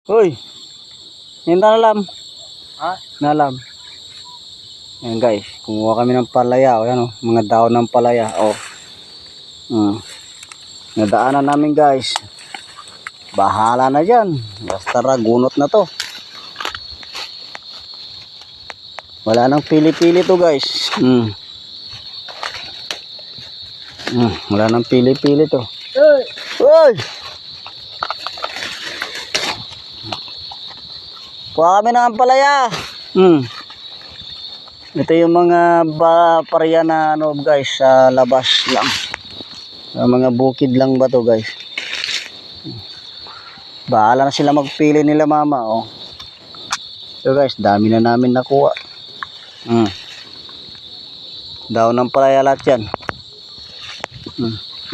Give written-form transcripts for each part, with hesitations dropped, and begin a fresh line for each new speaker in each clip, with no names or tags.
Hoy. Yan nalam.
Ha?
Nalam. Ayan guys, kumuha kami ng palaya. O yan o, mga daon ng palaya. O. Nadaanan namin guys. Bahala na dyan. Basta ragunot na to. Wala nang pili-pili to guys. Wala nang pili-pili to. Uy! Kuha kami ng ampalaya. Ito yung mga pareya na ano guys, sa labas lang. Sa mga bukid lang ba to guys. Bahala na sila magpili nila mama. Oh. So guys, dami na namin nakuha. Daw ng palaya lahat yan.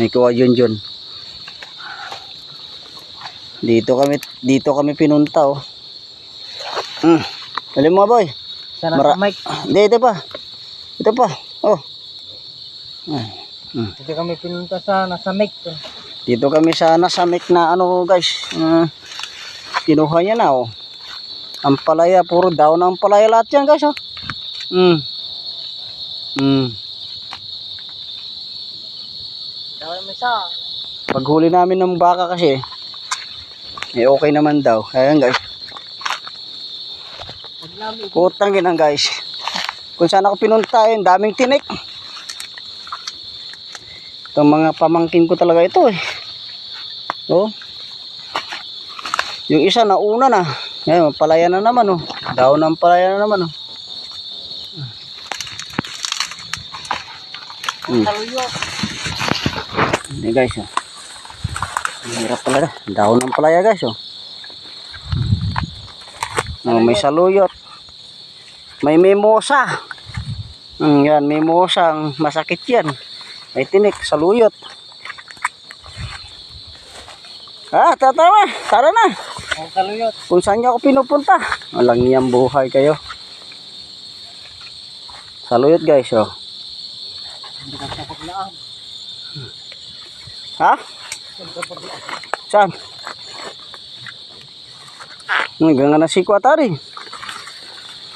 May kuha yun. Dito kami pinunta oh. Alam mo boy.
Sana mic.
Ito pa. Oh.
Dito kami pinunta sa nasa mic.
Dito kami sa nasa mic na ano guys. Kinuha niya na oh. Ang palaya, puro daw ng palaya lahat yan guys oh.
Daw may sa.
Paghuli namin ng baka kasi okay naman daw. Ayan guys. Putang ginang guys. Kung saan ako pinunta yun, daming tinik. Itong mga pamangkin ko talaga ito eh. Oh. Yung isa nauna na. Ngayon, palaya na naman oh. Daon ng palaya na naman oh. Ini guys oh. Hirap pala. Daon ng palaya guys oh. Oh, may saluyot. May mimosa. Yan, mimosa. Masakit yan. May tinik, saluyot. Tara na.
Ang saluyot.
Kung saan niyo ako pinupunta. Walang niyang buhay kayo. Saluyot guys, oh.
Hindi ka sa paglaan.
Ha? Saan? Hanggang na si Kuatari.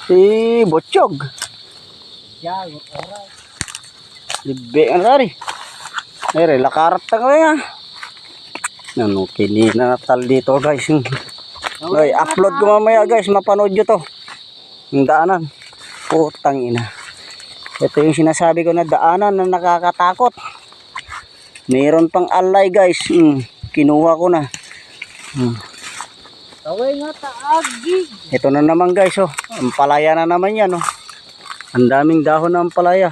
Si Botchog.
Yan, oras.
Libe ang lari. Ay, lakarat na kami nga. Ano, kininatal dito guys. Ay, upload ko mamaya guys. Mapanood nyo to. Yung daanan. Putang ina. Ito yung sinasabi ko na daanan na nakakatakot. Mayroon pang alay guys. Kinuha ko na.
Taway nga taagig.
Ito na naman guys oh. Ang palaya na naman yan oh. Ang daming dahon ng palaya.